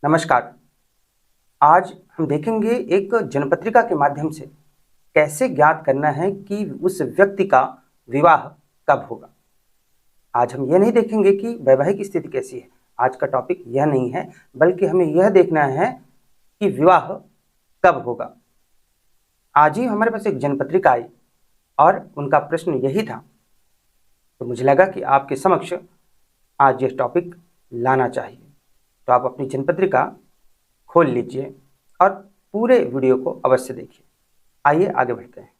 नमस्कार। आज हम देखेंगे एक जनपत्रिका के माध्यम से कैसे ज्ञात करना है कि उस व्यक्ति का विवाह कब होगा। आज हम यह नहीं देखेंगे कि वैवाहिक स्थिति कैसी है, आज का टॉपिक यह नहीं है, बल्कि हमें यह देखना है कि विवाह कब होगा। आज ही हमारे पास एक जनपत्रिका आई और उनका प्रश्न यही था, तो मुझे लगा कि आपके समक्ष आज यह टॉपिक लाना चाहिए। तो आप अपनी जनपत्रिका खोल लीजिए और पूरे वीडियो को अवश्य देखिए। आइए आगे बढ़ते हैं।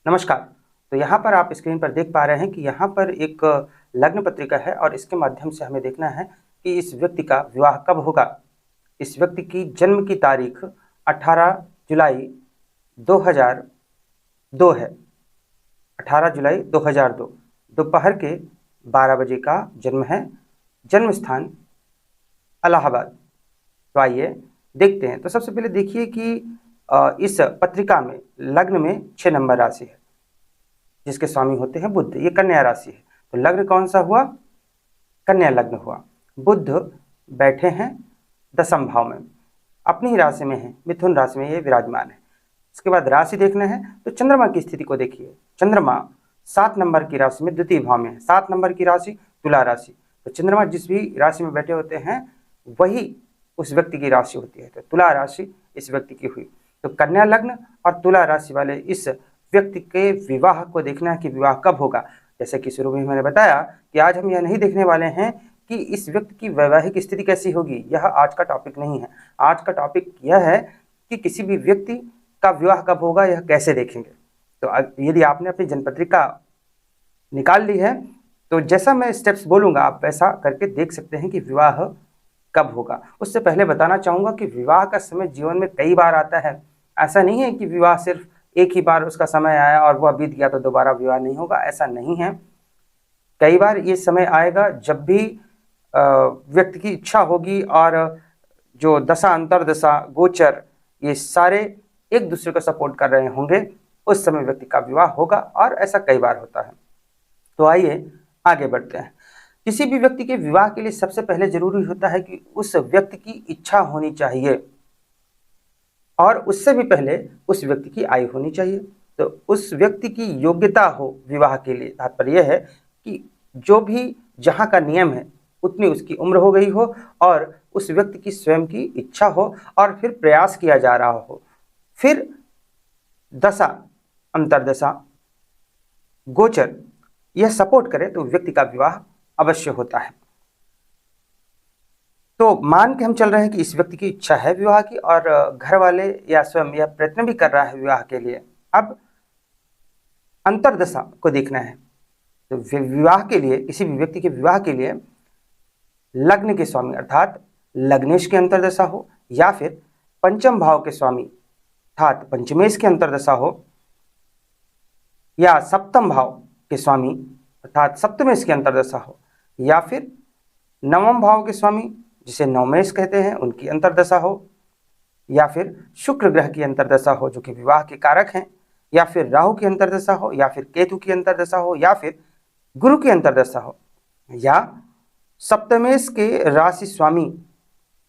नमस्कार। तो यहाँ पर आप स्क्रीन पर देख पा रहे हैं कि यहाँ पर एक लग्न पत्रिका है और इसके माध्यम से हमें देखना है कि इस व्यक्ति का विवाह कब होगा। इस व्यक्ति की जन्म की तारीख 18 जुलाई 2002 है। 18 जुलाई 2002 दोपहर के 12 बजे का जन्म है। जन्म स्थान इलाहाबाद। तो आइए देखते हैं। तो सबसे पहले देखिए कि इस पत्रिका में लग्न में 6 नंबर राशि है, जिसके स्वामी होते हैं बुध। ये कन्या राशि है। तो लग्न कौन सा हुआ? कन्या लग्न हुआ। बुध बैठे हैं 10वें भाव में, अपनी ही राशि में है, मिथुन राशि में ये विराजमान है। इसके बाद राशि देखना है तो चंद्रमा की स्थिति को देखिए। चंद्रमा 7 नंबर की राशि में द्वितीय भाव में है। 7 नंबर की राशि तुला राशि। तो चंद्रमा जिस भी राशि में बैठे होते हैं वही उस व्यक्ति की राशि होती है। तो तुला राशि इस व्यक्ति की हुई। तो कन्या लग्न और तुला राशि वाले इस व्यक्ति के विवाह को देखना है कि विवाह कब होगा। जैसे कि शुरू में मैंने बताया कि आज हम यह नहीं देखने वाले हैं कि इस व्यक्ति की वैवाहिक स्थिति कैसी होगी, यह आज का टॉपिक नहीं है। आज का टॉपिक यह है कि किसी भी व्यक्ति का विवाह कब होगा, यह कैसे देखेंगे। तो यदि आपने अपनी जनपत्रिका निकाल ली है तो जैसा मैं स्टेप्स बोलूँगा आप वैसा करके देख सकते हैं कि विवाह कब होगा। उससे पहले बताना चाहूँगा कि विवाह का समय जीवन में कई बार आता है। ऐसा नहीं है कि विवाह सिर्फ एक ही बार उसका समय आया और वह बीत गया तो दोबारा विवाह नहीं होगा, ऐसा नहीं है। कई बार ये समय आएगा जब भी व्यक्ति की इच्छा होगी और जो दशा अंतर्दशा गोचर ये सारे एक दूसरे को सपोर्ट कर रहे होंगे, उस समय व्यक्ति का विवाह होगा और ऐसा कई बार होता है। तो आइए आगे बढ़ते हैं। किसी भी व्यक्ति के विवाह के लिए सबसे पहले जरूरी होता है कि उस व्यक्ति की इच्छा होनी चाहिए और उससे भी पहले उस व्यक्ति की आयु होनी चाहिए। तो उस व्यक्ति की योग्यता हो विवाह के लिए। तात्पर्य यह है कि जो भी जहाँ का नियम है उतनी उसकी उम्र हो गई हो और उस व्यक्ति की स्वयं की इच्छा हो और फिर प्रयास किया जा रहा हो, फिर दशा अंतर्दशा गोचर यह सपोर्ट करे तो व्यक्ति का विवाह अवश्य होता है। तो मान के हम चल रहे हैं कि इस व्यक्ति की इच्छा है विवाह की और घर वाले या स्वयं यह प्रयत्न भी कर रहा है विवाह के लिए। अब अंतर्दशा को देखना है। तो विवाह के लिए, किसी भी व्यक्ति के विवाह के लिए लग्न के स्वामी अर्थात लग्नेश की अंतर्दशा हो या फिर पंचम भाव के स्वामी अर्थात पंचमेश की अंतर्दशा हो या सप्तम भाव के स्वामी अर्थात सप्तमेश की अंतर्दशा हो या फिर नवम भाव के स्वामी जिसे नवमेश कहते हैं उनकी अंतर्दशा हो या फिर शुक्र ग्रह की अंतर्दशा हो जो कि विवाह के कारक हैं या फिर राहु की अंतर्दशा हो या फिर केतु की अंतर्दशा हो या फिर गुरु की अंतर्दशा हो या सप्तमेश के राशि स्वामी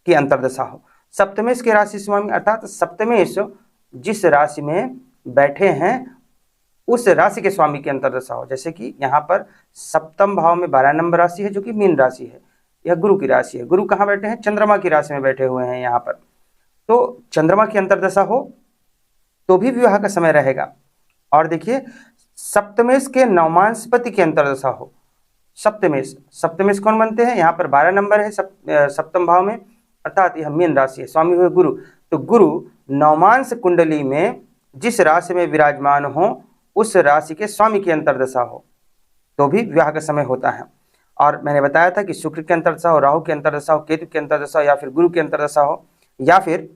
की अंतर्दशा हो। सप्तमेश के राशि स्वामी अर्थात सप्तमेश जिस राशि में बैठे हैं उस राशि के स्वामी की अंतर्दशा हो। जैसे कि यहाँ पर सप्तम भाव में 12 नंबर राशि है जो कि मीन राशि है, यह गुरु की राशि है। गुरु कहाँ बैठे हैं? चंद्रमा की राशि में बैठे हुए हैं यहाँ पर। तो चंद्रमा की अंतर्दशा हो तो भी विवाह का समय रहेगा। और देखिए सप्तमेश के नवमांशपति की अंतर्दशा हो। सप्तमेश कौन बनते हैं? यहाँ पर 12 नंबर है सप्तम भाव में अर्थात यह मीन राशि है, स्वामी हुए गुरु। तो गुरु नवमांश कुंडली में जिस राशि में विराजमान हो उस राशि के स्वामी की अंतर्दशा हो तो भी विवाह का समय होता है। और मैंने बताया था कि शुक्र की अंतर्दशा हो, राहु की अंतर्दशा हो, केतु की अंतर्दशा हो या फिर गुरु की अंतर्दशा हो या फिर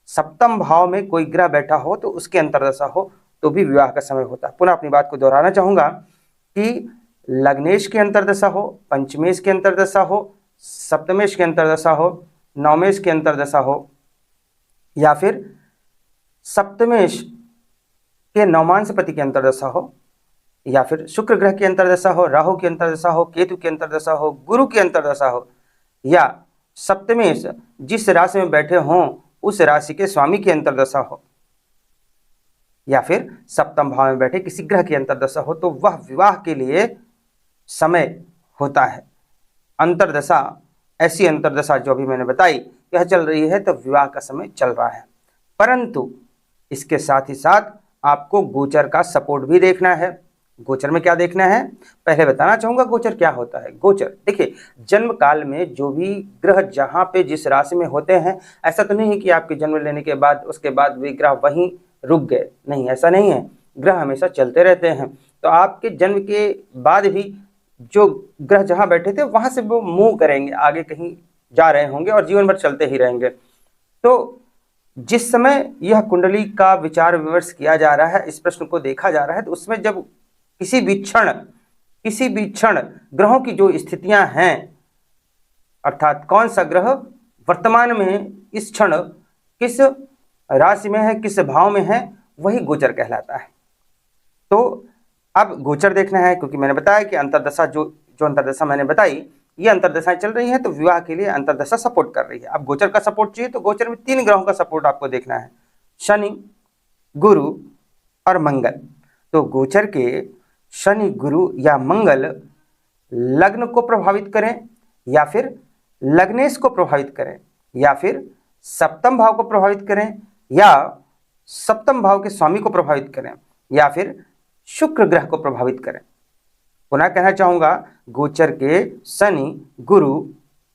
सप्तम भाव में कोई ग्रह बैठा हो तो उसकी अंतर्दशा हो तो भी विवाह का समय होता है। पुनः अपनी बात को दोहराना चाहूँगा कि लग्नेश की अंतर्दशा हो, पंचमेश की अंतर्दशा हो, सप्तमेश की अंतर्दशा हो, नवमेश की अंतर्दशा हो या फिर सप्तमेश के नवमांशपति की अंतर्दशा हो या फिर शुक्र ग्रह की अंतर्दशा हो, राहु की अंतर्दशा हो, केतु की अंतर्दशा हो, गुरु की अंतर्दशा हो, या सप्तमेश जिस राशि में बैठे हों उस राशि के स्वामी की अंतर्दशा हो, या फिर सप्तम भाव में बैठे किसी ग्रह की अंतर्दशा हो, तो वह विवाह के लिए समय होता है। अंतर्दशा, ऐसी अंतर्दशा जो अभी मैंने बताई यह चल रही है तो विवाह का समय चल रहा है। परंतु इसके साथ ही साथ आपको गोचर का सपोर्ट भी देखना है। गोचर में क्या देखना है, पहले बताना चाहूंगा गोचर क्या होता है। गोचर देखिए, जन्म काल में जो भी ग्रह जहां पे जिस राशि में होते हैं, ऐसा तो नहीं है कि आपके जन्म लेने के बाद उसके बाद वे ग्रह वहीं रुक गए, नहीं, ऐसा नहीं है। ग्रह हमेशा चलते रहते हैं। तो आपके जन्म के बाद भी जो ग्रह जहां बैठे थे वहां से वो मूव करेंगे, आगे कहीं जा रहे होंगे और जीवन भर चलते ही रहेंगे। तो जिस समय यह कुंडली का विचार विमर्श किया जा रहा है, इस प्रश्न को देखा जा रहा है, तो उसमें जब किसी भी क्षण ग्रहों की जो स्थितियां हैं, अर्थात कौन सा ग्रह वर्तमान में इस क्षण किस राशि में है, किस भाव में है, वही गोचर कहलाता है। तो अब गोचर देखना है, क्योंकि मैंने बताया कि अंतर्दशा जो अंतर्दशा मैंने बताई, ये अंतर्दशाएं चल रही हैं तो विवाह के लिए अंतर्दशा सपोर्ट कर रही है। अब गोचर का सपोर्ट चाहिए तो गोचर में 3 ग्रहों का सपोर्ट आपको देखना है, शनि, गुरु और मंगल। तो गोचर के शनि, गुरु या मंगल लग्न को प्रभावित करें, या फिर लग्नेश को प्रभावित करें, या फिर सप्तम भाव को प्रभावित करें, या सप्तम भाव के स्वामी को प्रभावित करें, या फिर शुक्र ग्रह को प्रभावित करें। पुनः कहना चाहूंगा, गोचर के शनि, गुरु,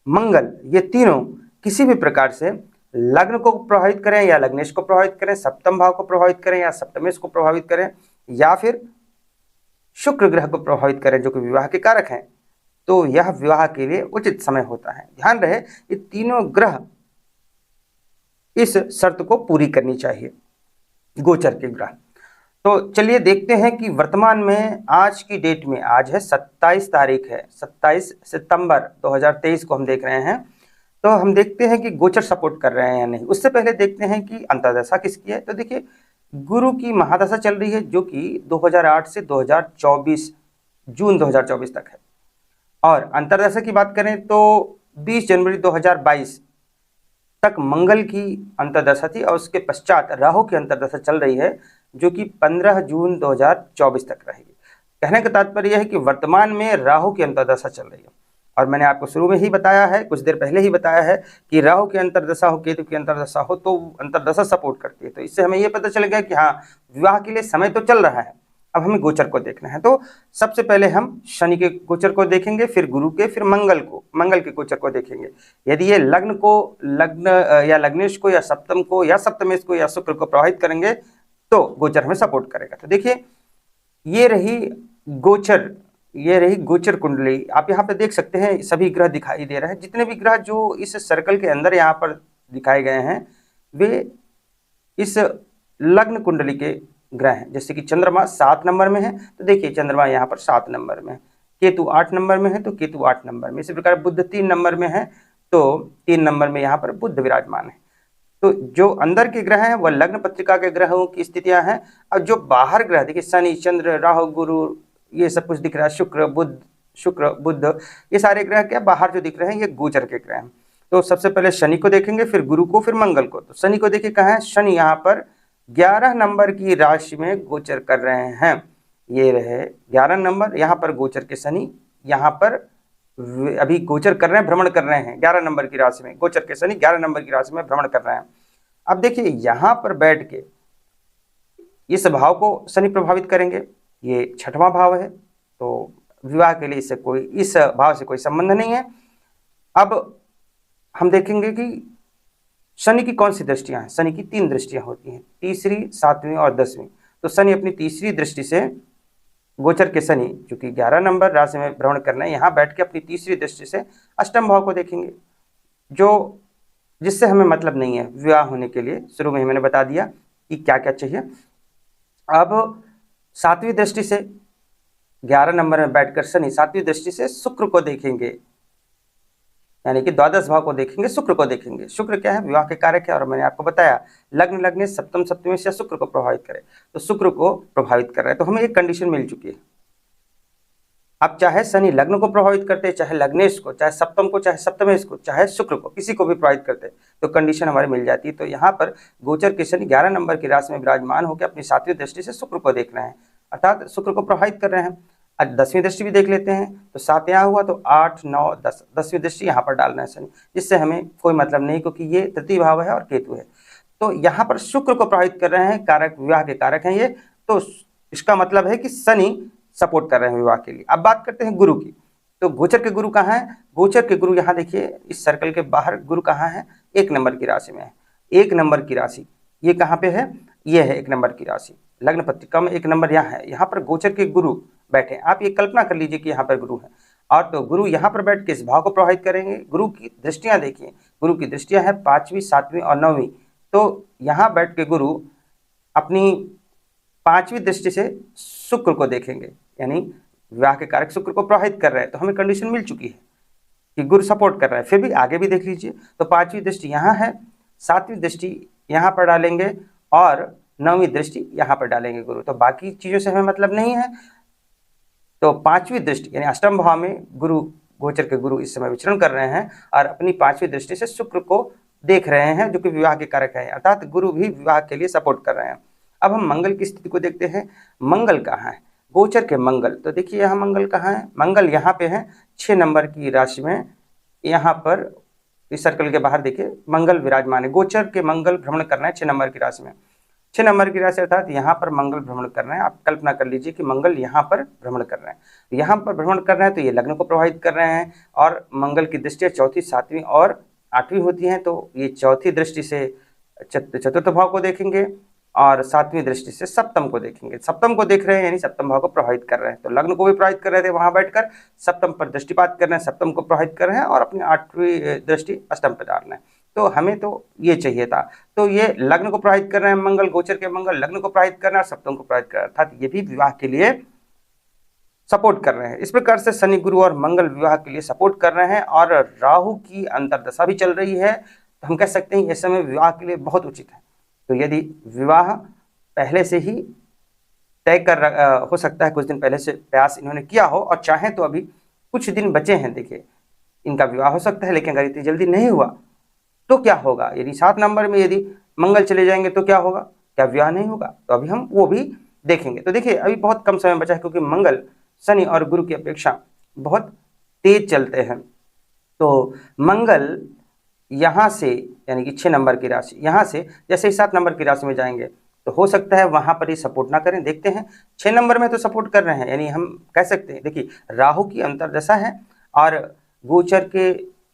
मंगल ये तीनों किसी भी प्रकार से लग्न को प्रभावित करें या लग्नेश को प्रभावित करें, सप्तम भाव को प्रभावित करें या सप्तमेश को प्रभावित करें, या फिर शुक्र ग्रह को प्रभावित करें जो कि विवाह के कारक हैं, तो यह विवाह के लिए उचित समय होता है। ध्यान रहे, ये तीनों ग्रह इस शर्त को पूरी करनी चाहिए, गोचर के ग्रह। तो चलिए देखते हैं कि वर्तमान में आज की डेट में, आज है 27 तारीख है, 27 सितंबर 2023 को हम देख रहे हैं। तो हम देखते हैं कि गोचर सपोर्ट कर रहे हैं या नहीं। उससे पहले देखते हैं कि अंतर्दशा किसकी है। तो देखिए, गुरु की महादशा चल रही है जो कि 2008 से 2024 जून 2024 तक है। और अंतर्दशा की बात करें तो 20 जनवरी 2022 तक मंगल की अंतर्दशा थी, और उसके पश्चात राहु की अंतर्दशा चल रही है जो कि 15 जून 2024 तक रहेगी। कहने का तात्पर्य यह है कि वर्तमान में राहु की अंतर्दशा चल रही है। और मैंने आपको शुरू में ही बताया है, कुछ देर पहले ही बताया है कि राहु की अंतर्दशा हो, केतु की अंतर्दशा हो, तो अंतर्दशा सपोर्ट करती है। तो इससे हमें यह पता चल गया कि हाँ, विवाह के लिए समय तो चल रहा है। अब हमें गोचर को देखना है। तो सबसे पहले हम शनि के गोचर को देखेंगे, फिर गुरु के, फिर मंगल के गोचर को देखेंगे। यदि ये लग्न या लग्नेश को या सप्तम को या सप्तमेश को या शुक्र को प्रभावित करेंगे तो गोचर हमें सपोर्ट करेगा। तो देखिए, ये रही गोचर कुंडली। आप यहाँ पे देख सकते हैं सभी ग्रह दिखाई दे रहे हैं। जितने भी ग्रह जो इस सर्कल के अंदर यहाँ पर दिखाए गए हैं वे इस लग्न कुंडली के ग्रह हैं। जैसे कि चंद्रमा 7 नंबर में है, तो देखिए चंद्रमा यहाँ पर 7 नंबर में है। केतु 8 नंबर में है तो केतु 8 नंबर में। इसी प्रकार बुध 3 नंबर में है तो 3 नंबर में यहाँ पर बुध विराजमान है। तो जो अंदर के ग्रह हैं वह लग्न पत्रिका के ग्रहों की स्थितियां हैं। और जो बाहर ग्रह देखिए, शनि, चंद्र, राहु, गुरु, ये सब कुछ दिख रहा है, शुक्र बुध, ये सारे ग्रह क्या बाहर जो दिख रहे हैं ये गोचर के ग्रह हैं। तो सबसे पहले शनि को देखेंगे, फिर गुरु को, फिर मंगल को। तो शनि को देखिए कहाँ है, शनि यहाँ पर 11 नंबर की राशि में गोचर कर रहे हैं। ये रहे 11 नंबर, यहाँ पर गोचर के शनि यहाँ पर अभी गोचर कर रहे हैं, भ्रमण कर रहे हैं 11 नंबर की राशि में। गोचर के शनि 11 नंबर की राशि में भ्रमण कर रहे हैं। अब देखिए, यहाँ पर बैठ के इस भाव को शनि प्रभावित करेंगे। ये 6वां भाव है, तो विवाह के लिए इस भाव से कोई संबंध नहीं है। अब हम देखेंगे कि शनि की कौन सी दृष्टियां हैं। शनि की 3 दृष्टियां होती हैं, तीसरी, 7वीं और 10वीं। तो शनि अपनी तीसरी दृष्टि से, गोचर के शनि जो कि 11 नंबर राशि में भ्रमण करना है, यहाँ बैठ के अपनी तीसरी दृष्टि से अष्टम भाव को देखेंगे, जिससे हमें मतलब नहीं है विवाह होने के लिए। शुरू में ही मैंने बता दिया कि क्या क्या चाहिए। अब 7वीं दृष्टि से 11 नंबर में बैठकर शनि 7वीं दृष्टि से शुक्र को देखेंगे, यानी कि द्वादश भाव को देखेंगे, शुक्र को देखेंगे। शुक्र क्या है, विवाह के कारक है। और मैंने आपको बताया लग्न लग्नेश सप्तम सप्तमेश या शुक्र को प्रभावित करे, तो शुक्र को प्रभावित कर रहा है। तो हमें एक कंडीशन मिल चुकी है। अब चाहे शनि लग्न को प्रभावित करते, चाहे लग्नेश को, चाहे सप्तम को, चाहे सप्तमेश को, चाहे शुक्र को, किसी को भी प्रभावित करते तो कंडीशन हमारे मिल जाती है। तो यहाँ पर गोचर के शनि 11 नंबर की राशि में विराजमान होकर अपनी 7वीं दृष्टि से शुक्र को देख रहे हैं, अर्थात शुक्र को प्रभावित कर रहे हैं। आज 10वीं दृष्टि भी देख लेते हैं, तो 7 यहाँ हुआ तो 8, 9, 10, 10वीं दृष्टि यहाँ पर डाल रहे हैं शनि, जिससे हमें कोई मतलब नहीं, क्योंकि ये तृतीय भाव है और केतु है। तो यहाँ पर शुक्र को प्रभावित कर रहे हैं, कारक विवाह के कारक हैं ये, तो इसका मतलब है कि शनि सपोर्ट कर रहे हैं विवाह के लिए। अब बात करते हैं गुरु की, तो गोचर के गुरु कहाँ है? गोचर के गुरु यहाँ देखिए, इस सर्कल के बाहर गुरु कहाँ है? 1 नंबर की राशि में है। 1 नंबर की राशि ये कहाँ पे है? ये है 1 नंबर की राशि, लग्न पत्रिका में 1 नंबर यहाँ है। यहाँ पर गोचर के गुरु बैठे, आप ये कल्पना कर लीजिए कि यहाँ पर गुरु है, और तो गुरु यहाँ पर बैठ के इस भाव को प्रभावित करेंगे। गुरु की दृष्टियां देखिए, गुरु की दृष्टियां हैं 5वीं, 7वीं और 9वीं। तो यहाँ बैठ के गुरु अपनी 5वीं दृष्टि से शुक्र को देखेंगे, यानी विवाह के कारक शुक्र को प्रभावित कर रहे हैं। तो हमें कंडीशन मिल चुकी है कि गुरु सपोर्ट कर रहा है। फिर भी आगे भी देख लीजिए, तो 5वीं दृष्टि यहाँ है, 7वीं दृष्टि यहाँ पर डालेंगे और 9वीं दृष्टि यहाँ पर डालेंगे गुरु। तो बाकी चीज़ों से हमें मतलब नहीं है। तो 5वीं दृष्टि यानी अष्टम भाव में गुरु, गोचर के गुरु इस समय विचरण कर रहे हैं और अपनी 5वीं दृष्टि से शुक्र को देख रहे हैं, जो कि विवाह के कारक है, अर्थात गुरु भी विवाह के लिए सपोर्ट कर रहे हैं। अब हम मंगल की स्थिति को देखते हैं। मंगल कहाँ है? गोचर के मंगल, तो देखिए यहाँ मंगल कहाँ है? मंगल यहाँ पे है 6 नंबर की राशि में, यहाँ पर इस सर्कल के बाहर देखिए मंगल विराजमान है। गोचर के मंगल भ्रमण करना है 6 नंबर की राशि में, 6 नंबर की राशि अर्थात यहाँ पर मंगल भ्रमण कर रहे हैं। आप कल्पना कर लीजिए कि मंगल यहाँ पर भ्रमण कर रहे हैं, यहाँ पर भ्रमण कर रहे हैं तो ये लग्न को प्रभावित कर रहे हैं, और मंगल की दृष्टियाँ 4वीं, 7वीं और 8वीं होती हैं। तो ये 4थी दृष्टि से चतुर्थ भाव को देखेंगे और 7वीं दृष्टि से सप्तम को देखेंगे। सप्तम को देख रहे हैं यानी सप्तम भाव को प्रभावित कर रहे हैं। तो लग्न को भी प्रभावित कर रहे थे, वहां बैठकर सप्तम पर दृष्टिपात कर रहे हैं, सप्तम को प्रभावित कर रहे हैं और अपनी 8वीं दृष्टि अष्टम पर डाल रहे हैं। तो हमें तो ये चाहिए था। तो ये लग्न को प्रभावित कर रहे हैं मंगल, गोचर के मंगल लग्न को प्रभावित कर रहे हैं और सप्तम को प्रभावित कर रहे हैं, अर्थात ये भी विवाह के लिए सपोर्ट कर रहे हैं। इस प्रकार से शनि, गुरु और मंगल विवाह के लिए सपोर्ट कर रहे हैं, और राहु की अंतर्दशा भी चल रही है। तो हम कह सकते हैं इस समय विवाह के लिए बहुत उचित है। तो यदि विवाह पहले से ही तय कर हो सकता है, कुछ दिन पहले से प्रयास इन्होंने किया हो और चाहें तो अभी कुछ दिन बचे हैं, देखिए इनका विवाह हो सकता है, लेकिन अगर इतनी जल्दी नहीं हुआ तो क्या होगा? यदि 7 नंबर में यदि मंगल चले जाएंगे तो क्या होगा? क्या विवाह नहीं होगा? तो अभी हम वो भी देखेंगे। तो देखिए अभी बहुत कम समय बचा है, क्योंकि मंगल शनि और गुरु की अपेक्षा बहुत तेज चलते हैं। तो मंगल यहाँ से यानी कि 6 नंबर की राशि, यहाँ से जैसे ही 7 नंबर की राशि में जाएंगे तो हो सकता है वहाँ पर ही सपोर्ट ना करें। देखते हैं 6 नंबर में तो सपोर्ट कर रहे हैं, यानी हम कह सकते हैं देखिए राहु की अंतर्दशा है, और गोचर के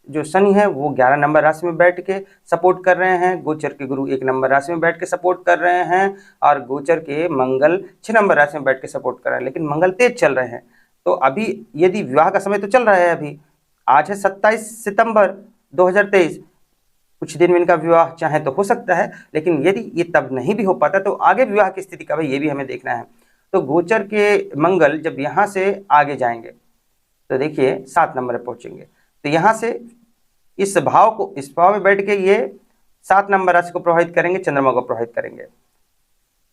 जो शनि है वो 11 नंबर राशि में बैठ के सपोर्ट कर रहे हैं, गोचर के गुरु 1 नंबर राशि में बैठ के सपोर्ट कर रहे हैं, और गोचर के मंगल 6 नंबर राशि में बैठ के सपोर्ट कर रहे हैं, लेकिन मंगल तेज चल रहे हैं। तो अभी यदि विवाह का समय तो चल रहा है, अभी आज है 27 सितंबर 2023, कुछ दिन में इनका विवाह चाहे तो हो सकता है, लेकिन यदि ये तब नहीं भी हो पाता तो आगे विवाह की स्थिति का भी ये भी हमें देखना है। तो गोचर के मंगल जब यहाँ से आगे जाएंगे तो देखिए 7 नंबर पर पहुंचेंगे, तो यहाँ से इस भाव में बैठ के ये 7 नंबर राशि को प्रभावित करेंगे, चंद्रमा को प्रभावित करेंगे,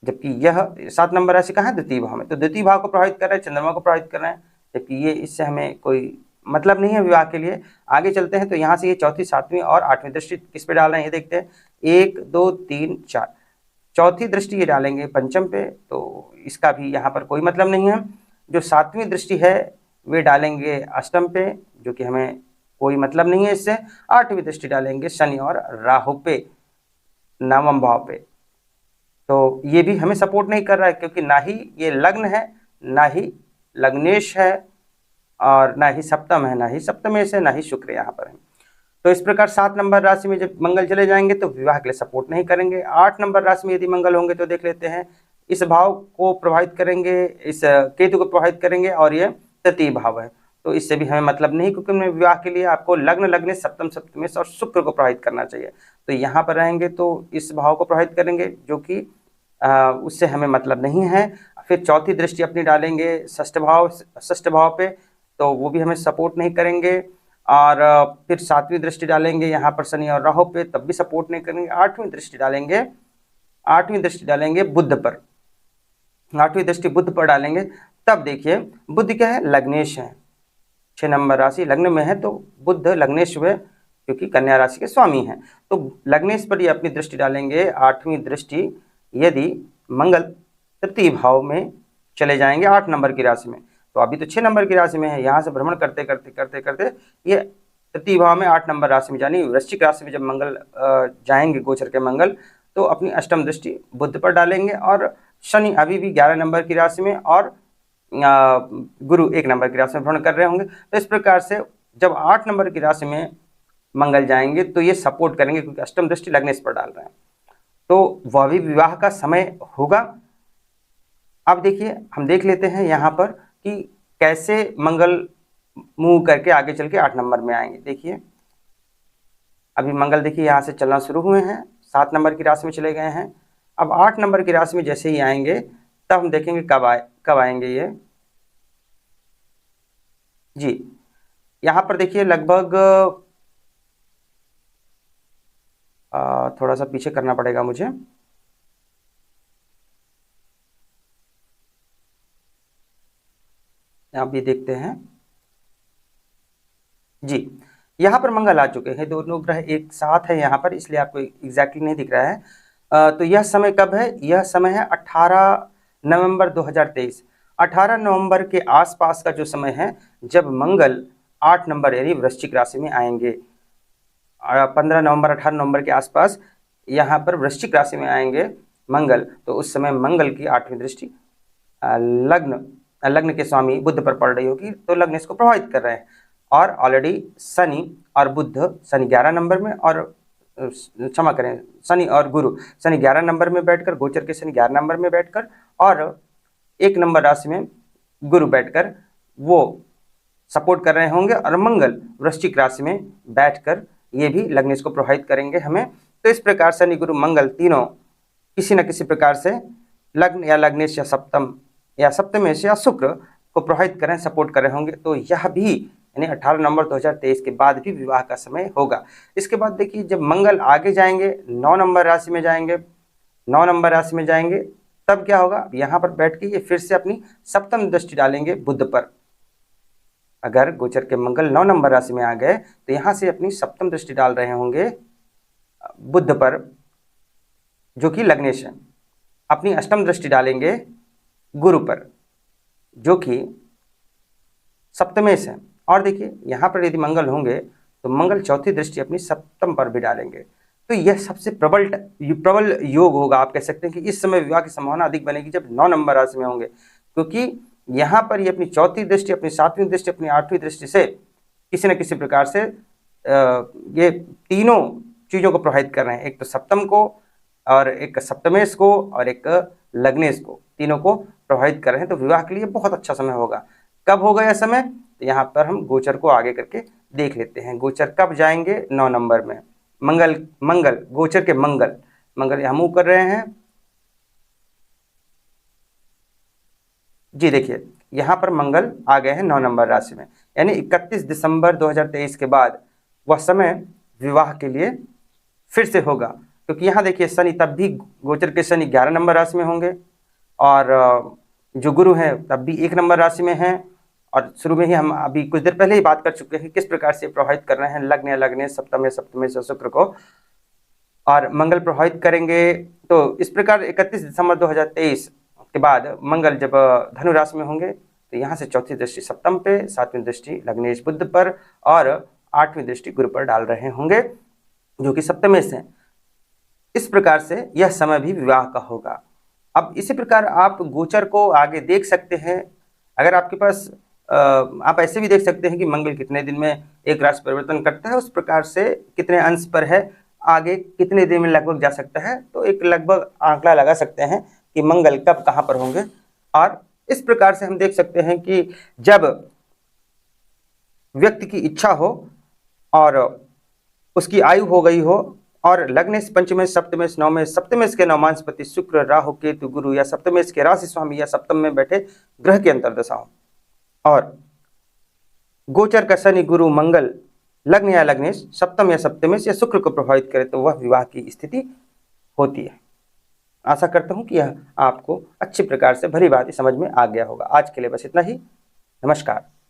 जबकि यह 7 नंबर राशि कहाँ है? द्वितीय भाव में। तो द्वितीय भाव को प्रभावित कर रहे हैं, चंद्रमा को प्रभावित कर रहे हैं, जबकि ये इससे हमें कोई मतलब नहीं है विवाह के लिए। आगे चलते हैं तो यहाँ से ये 4वीं, 7वीं और 8वीं दृष्टि किस पे डाल रहे हैं ये देखते हैं। 1, 2, 3, 4, 4थी दृष्टि ये डालेंगे पंचम पे, तो इसका भी यहाँ पर कोई मतलब नहीं है। जो 7वीं दृष्टि है वे डालेंगे अष्टम पे, जो कि हमें कोई मतलब नहीं है इससे। 8वीं दृष्टि डालेंगे शनि और राहु पे, 9वें भाव पे, तो ये भी हमें सपोर्ट नहीं कर रहा है, क्योंकि ना ही ये लग्न है, ना ही लग्नेश है, और ना ही सप्तम है, ना ही सप्तमेश है, ना ही शुक्र यहाँ पर है। तो इस प्रकार 7 नंबर राशि में जब मंगल चले जाएंगे तो विवाह के लिए सपोर्ट नहीं करेंगे। 8 नंबर राशि में यदि मंगल होंगे तो देख लेते हैं, इस भाव को प्रभावित करेंगे, इस केतु को प्रभावित करेंगे, और ये तृतीय भाव है, तो इससे भी हमें मतलब नहीं, क्योंकि हमें विवाह के लिए आपको लग्न, लग्न, सप्तम, सप्तमेश और शुक्र को प्रभावित करना चाहिए। तो यहाँ पर रहेंगे तो इस भाव को प्रभावित करेंगे, जो कि उससे हमें मतलब नहीं है। फिर 4थी दृष्टि अपनी डालेंगे षष्ठ भाव पे, तो वो भी हमें सपोर्ट नहीं करेंगे। और फिर 7वीं दृष्टि डालेंगे यहाँ पर शनि और राहु पे, तब भी सपोर्ट नहीं करेंगे। 8वीं दृष्टि डालेंगे बुध पर, 8वीं दृष्टि बुध पर डालेंगे, तब देखिए बुध क्या है, लग्नेश है, 6 नंबर राशि लग्न में है, तो बुध लग्नेश हुए क्योंकि कन्या राशि के स्वामी हैं। तो लग्नेश पर ये अपनी दृष्टि डालेंगे। 8वीं दृष्टि यदि मंगल तृतीय भाव में चले जाएंगे 8 नंबर की राशि में, तो अभी तो 6 नंबर की राशि में है, यहाँ से भ्रमण करते करते करते करते ये तृतीय भाव में 8 नंबर राशि में, यानी वृश्चिक राशि में जब मंगल जाएंगे गोचर के मंगल, तो अपनी अष्टम दृष्टि बुध पर डालेंगे। और शनि अभी भी 11 नंबर की राशि में और गुरु 1 नंबर की राशि में भ्रमण कर रहे होंगे। तो इस प्रकार से जब 8 नंबर की राशि में मंगल जाएंगे तो ये सपोर्ट करेंगे, क्योंकि अष्टम दृष्टि लग्नेश पर डाल रहे हैं, तो वह भी विवाह का समय होगा। अब देखिए हम देख लेते हैं यहाँ पर कि कैसे मंगल मूव करके आगे चल के 8 नंबर में आएंगे। देखिए अभी मंगल देखिए यहाँ से चलना शुरू हुए हैं, 7 नंबर की राशि में चले गए हैं। अब 8 नंबर की राशि में जैसे ही आएंगे तब हम देखेंगे कब आएंगे ये जी। यहाँ पर देखिए लगभग थोड़ा सा पीछे करना पड़ेगा मुझे। आप भी देखते हैं जी, यहाँ पर मंगल आ चुके हैं, दोनों ग्रह एक साथ है यहाँ पर, इसलिए आपको एग्जैक्टली नहीं दिख रहा है। तो यह समय कब है, यह समय है 18 नवंबर 2023। 18 नवंबर के आसपास का जो समय है जब मंगल 8 नंबर यानी वृश्चिक राशि में आएंगे। 15 नवंबर 18 नवंबर के आसपास यहाँ पर वृश्चिक राशि में आएंगे मंगल, तो उस समय मंगल की 8वीं दृष्टि लग्न के स्वामी बुध पर पड़ रही होगी, तो लग्न इसको प्रभावित कर रहे हैं। और ऑलरेडी शनि और बुध, शनि 11 नंबर में और क्षमा करें शनि और गुरु, शनि 11 नंबर में बैठकर, गोचर के शनि 11 नंबर में बैठकर, और 1 नंबर राशि में गुरु बैठकर वो सपोर्ट कर रहे होंगे, और मंगल वृश्चिक राशि में बैठकर ये भी लग्नेश को प्रभावित करेंगे हमें। तो इस प्रकार शनि गुरु मंगल तीनों किसी न किसी प्रकार से लग्न या लग्नेश या सप्तम या सप्तमेश या शुक्र को प्रभावित करें, सपोर्ट कर रहे होंगे। तो यह भी यानी 18 नवंबर 2023 के बाद भी विवाह का समय होगा। इसके बाद देखिए जब मंगल आगे जाएंगे 9 नंबर राशि में जाएंगे, 9 नंबर राशि में जाएंगे, तब क्या होगा, यहाँ पर बैठ के ये फिर से अपनी सप्तम दृष्टि डालेंगे बुध पर। अगर गोचर के मंगल 9 नंबर राशि में आ गए तो यहाँ से अपनी सप्तम दृष्टि डाल रहे होंगे बुध पर, जो कि लग्नेश है। अपनी अष्टम दृष्टि डालेंगे गुरु पर, जो कि सप्तमेश है। और देखिए यहाँ पर यदि मंगल होंगे तो मंगल चौथी दृष्टि अपनी सप्तम पर भी डालेंगे। तो यह सबसे प्रबल योग होगा। आप कह सकते हैं कि इस समय विवाह की संभावना अधिक बनेगी जब 9 नंबर राशि में होंगे, क्योंकि यहाँ पर ये अपनी चौथी दृष्टि, अपनी 7वीं दृष्टि, अपनी 8वीं दृष्टि से किसी न किसी प्रकार से ये तीनों चीज़ों को प्रभावित कर रहे हैं। एक तो सप्तम को, और एक सप्तमेश को, और एक लग्नेश को, तीनों को प्रभावित कर रहे हैं। तो विवाह के लिए बहुत अच्छा समय होगा। कब होगा यह समय, तो यहाँ पर हम गोचर को आगे करके देख लेते हैं। गोचर कब जाएंगे, 9 नंबर में मंगल गोचर के मंगल यहाँ मूव कर रहे हैं जी। देखिए यहाँ पर मंगल आ गए हैं 9 नंबर राशि में, यानी 31 दिसंबर 2023 के बाद वह समय विवाह के लिए फिर से होगा। क्योंकि यहाँ देखिए शनि तब भी गोचर के शनि 11 नंबर राशि में होंगे, और जो गुरु हैं तब भी 1 नंबर राशि में हैं। और शुरू में ही हम अभी कुछ देर पहले ही बात कर चुके हैं किस प्रकार से प्रभावित कर रहे हैं लग्न या लग्नेश, सप्तम या सप्तमेश शुक्र को, और मंगल प्रभावित करेंगे। तो इस प्रकार 31 दिसंबर 2023 के बाद मंगल जब धनु राशि में होंगे तो यहाँ से चौथी दृष्टि सप्तम पे, 7वीं दृष्टि लग्नेश बुध पर, और 8वीं दृष्टि गुरु पर डाल रहे होंगे, जो कि सप्तमेश हैं। इस प्रकार से यह समय भी विवाह का होगा। अब इसी प्रकार आप गोचर को आगे देख सकते हैं। अगर आपके पास आप ऐसे भी देख सकते हैं कि मंगल कितने दिन में एक राशि परिवर्तन करता है, उस प्रकार से कितने अंश पर है, आगे कितने दिन में लगभग जा सकता है। तो एक लगभग आंकड़ा लगा सकते हैं कि मंगल कब कहाँ पर होंगे। और इस प्रकार से हम देख सकते हैं कि जब व्यक्ति की इच्छा हो और उसकी आयु हो गई हो, और लग्नेश, पंचमेश, सप्तमेश, नवमेश, सप्तमेश के नवमांशपति शुक्र, राहु, केतु, गुरु या सप्तमेश के राशि स्वामी या सप्तम में बैठे ग्रह के अंतर्दशा हो, और गोचर का शनि, गुरु, मंगल लग्न या लग्नेश, सप्तम या सप्तमेश या शुक्र को प्रभावित करे, तो वह विवाह की स्थिति होती है। आशा करता हूँ कि यह आपको अच्छी प्रकार से भली भांति समझ में आ गया होगा। आज के लिए बस इतना ही। नमस्कार।